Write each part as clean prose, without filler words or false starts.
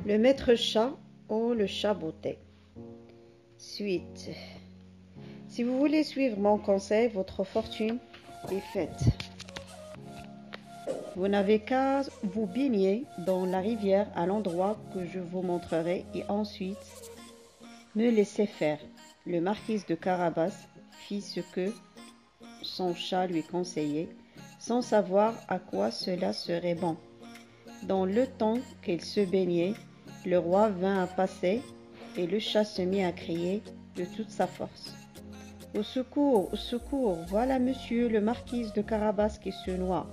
Le maître chat ou le chat botté. Suite. Si vous voulez suivre mon conseil, votre fortune est faite. Vous n'avez qu'à vous baigner dans la rivière à l'endroit que je vous montrerai et ensuite me laisser faire. Le marquis de Carabas fit ce que son chat lui conseillait, sans savoir à quoi cela serait bon. Dans le temps qu'elle se baignait, le roi vint à passer et le chat se mit à crier de toute sa force. « Au secours, au secours, voilà monsieur le marquis de Carabas qui se noie. »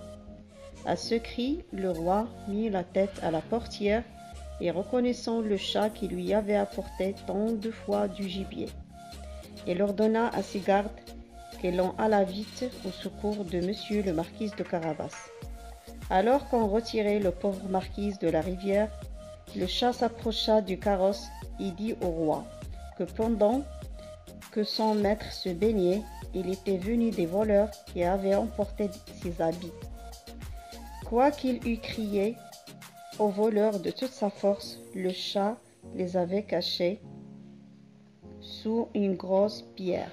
À ce cri, le roi mit la tête à la portière et reconnaissant le chat qui lui avait apporté tant de fois du gibier, il ordonna à ses gardes qu'elle en alla vite au secours de monsieur le marquis de Carabas. Alors qu'on retirait le pauvre marquis de la rivière, le chat s'approcha du carrosse et dit au roi que pendant que son maître se baignait, il était venu des voleurs qui avaient emporté ses habits. Quoiqu'il eût crié aux voleurs de toute sa force, le chat les avait cachés sous une grosse pierre.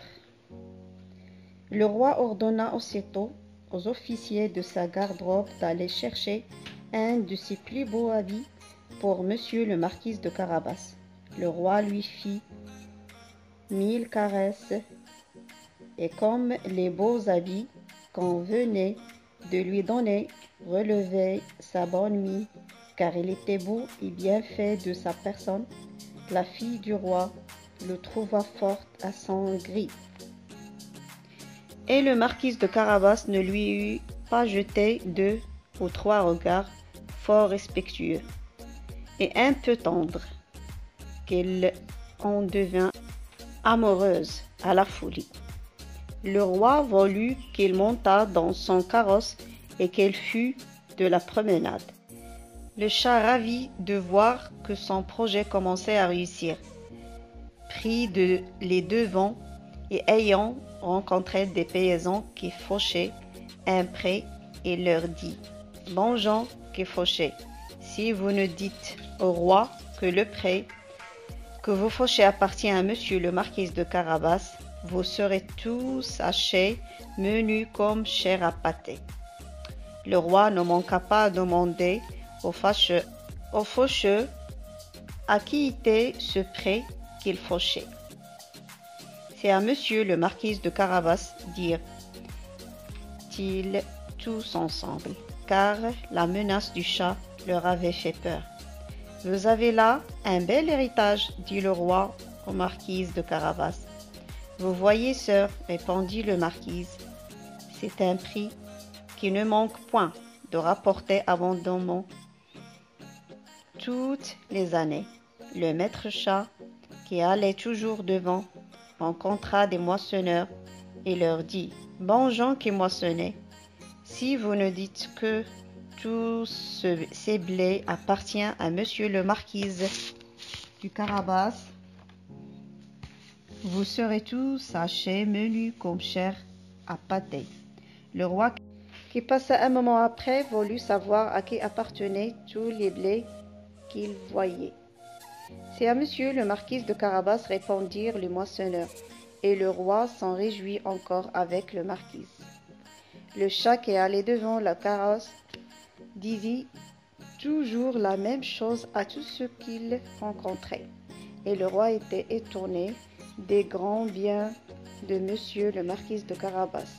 Le roi ordonna aussitôt aux officiers de sa garde-robe d'aller chercher un de ses plus beaux habits pour monsieur le marquis de Carabas. Le roi lui fit 1000 caresses et comme les beaux habits qu'on venait de lui donner relevaient sa bonne mine, car il était beau et bien fait de sa personne, la fille du roi le trouva fort à son gré. Et le marquis de Carabas ne lui eut pas jeté 2 ou 3 regards fort respectueux et un peu tendres, qu'elle en devint amoureuse à la folie. Le roi voulut qu'il montât dans son carrosse et qu'elle fût de la promenade. Le chat, ravi de voir que son projet commençait à réussir, prit les devants et ayant rencontré des paysans qui fauchaient un pré, et leur dit « Bon gens qui fauchez, si vous ne dites au roi que le pré que vous fauchez appartient à monsieur le marquis de Carabas, vous serez tous hachés, menus comme chair à pâté. » Le roi ne manqua pas à demander aux faucheux à qui était ce pré qu'il fauchait. « C'est à monsieur le marquis de Carabas, dirent-ils tous ensemble, car la menace du chat leur avait fait peur. « Vous avez là un bel héritage, dit le roi au marquis de Carabas. « Vous voyez, sœur, répondit le marquis, c'est un prix qui ne manque point de rapporter abondamment toutes les années. » Le maître chat, qui allait toujours devant, rencontra des moissonneurs et leur dit « Bon gens qui moissonnez, si vous ne dites que tout ces blés appartient à monsieur le marquis du Carabas, vous serez tous hachés, menus comme chair à pâté. » Le roi, qui passa un moment après, voulut savoir à qui appartenaient tous les blés qu'il voyait. « C'est à monsieur le marquis de Carabas, répondirent les moissonneurs, et le roi s'en réjouit encore avec le marquis. Le chat qui allait devant la carrosse disait toujours la même chose à tous ceux qu'il rencontrait, et le roi était étonné des grands biens de monsieur le marquis de Carabas.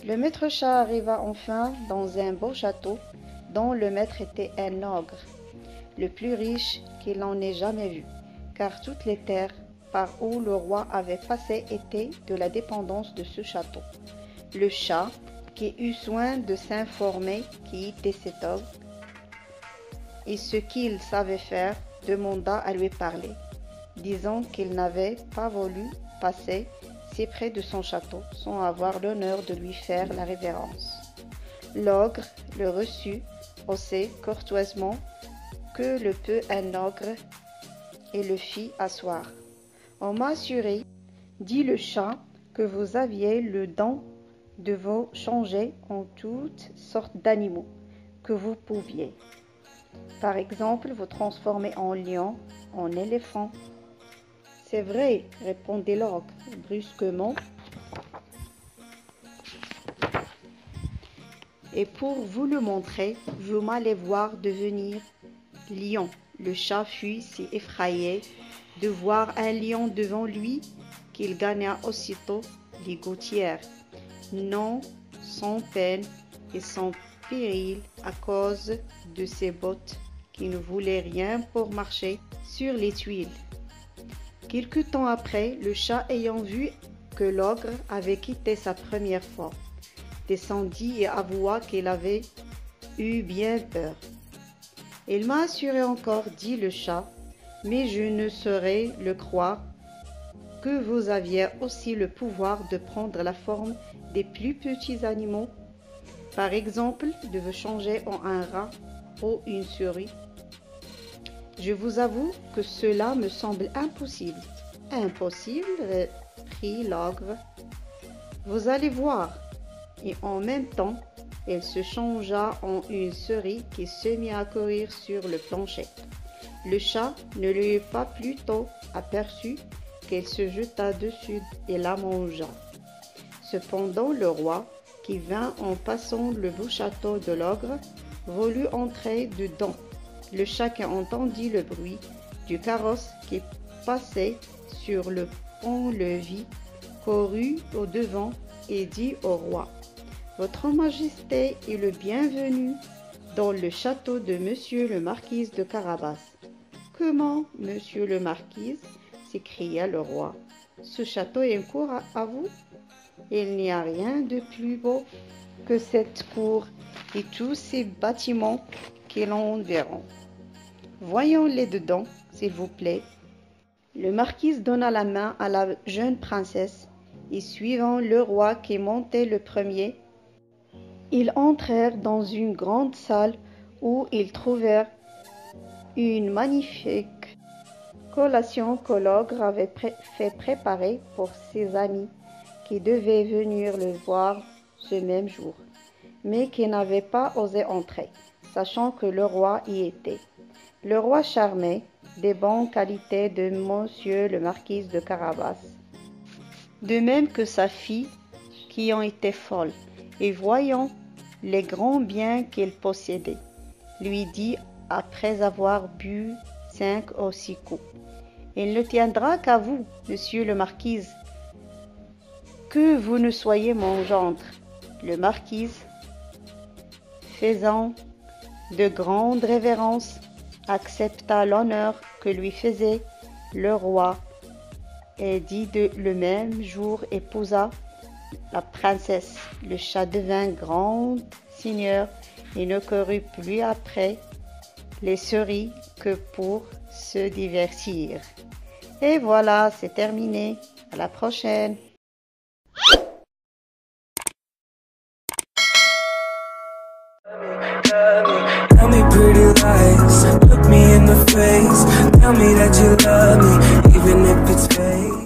Le maître chat arriva enfin dans un beau château dont le maître était un ogre, le plus riche qu'il en ait jamais vu, car toutes les terres par où le roi avait passé étaient de la dépendance de ce château. Le chat, qui eut soin de s'informer qui était cet ogre et ce qu'il savait faire, demanda à lui parler, disant qu'il n'avait pas voulu passer si près de son château sans avoir l'honneur de lui faire la révérence. L'ogre le reçut aussi courtoisement que le peut un ogre et le fit asseoir. « On m'a assuré, dit le chat, que vous aviez le don de vous changer en toutes sortes d'animaux, que vous pouviez. Par exemple, vous transformez en lion, en éléphant. C'est vrai, répondit l'ogre brusquement. Et pour vous le montrer, vous m'allez voir devenir lion. Le chat fut si effrayé de voir un lion devant lui qu'il gagna aussitôt les gouttières, non sans peine et sans péril à cause de ses bottes qui ne voulaient rien pour marcher sur les tuiles. Quelque temps après, le chat ayant vu que l'ogre avait quitté sa première fois, descendit et avoua qu'il avait eu bien peur. « Il m'a assuré encore, dit le chat, mais je ne saurais le croire, que vous aviez aussi le pouvoir de prendre la forme des plus petits animaux, par exemple de vous changer en un rat ou une souris. Je vous avoue que cela me semble impossible. »« Impossible, reprit l'ogre. Vous allez voir. » Et en même temps, elle se changea en une souris qui se mit à courir sur le plancher. Le chat ne lui eut pas plus tôt aperçu qu'elle se jeta dessus et la mangea. Cependant, le roi, qui vint en passant le beau château de l'ogre, voulut entrer dedans. Le chat qui entendit le bruit du carrosse qui passait sur le pont-levis courut au-devant et dit au roi: « Votre Majesté est le bienvenu dans le château de Monsieur le Marquis de Carabas. »« Comment, Monsieur le Marquis ?» s'écria le roi. « Ce château est une cour à vous? Il n'y a rien de plus beau que cette cour et tous ces bâtiments qui l'environnent. Voyons-les dedans, s'il vous plaît. » Le marquis donna la main à la jeune princesse et suivant le roi qui montait le premier, ils entrèrent dans une grande salle où ils trouvèrent une magnifique collation que l'ogre avait fait préparer pour ses amis qui devaient venir le voir ce même jour, mais qui n'avaient pas osé entrer, sachant que le roi y était. Le roi charmé des bonnes qualités de Monsieur le Marquis de Carabas, de même que sa fille qui en était folle, et voyant les grands biens qu'il possédait, lui dit après avoir bu 5 ou 6 coups: « Il ne tiendra qu'à vous, Monsieur le Marquis, que vous ne soyez mon gendre. » Le marquis, faisant de grandes révérences, accepta l'honneur que lui faisait le roi et dit le même jour épousa la princesse. Le chat devint grand seigneur et ne courut plus après les souris que pour se divertir. Et voilà, c'est terminé. À la prochaine. Tell me pretty lies, look me in the face. Tell me that you love me, even if it's fake.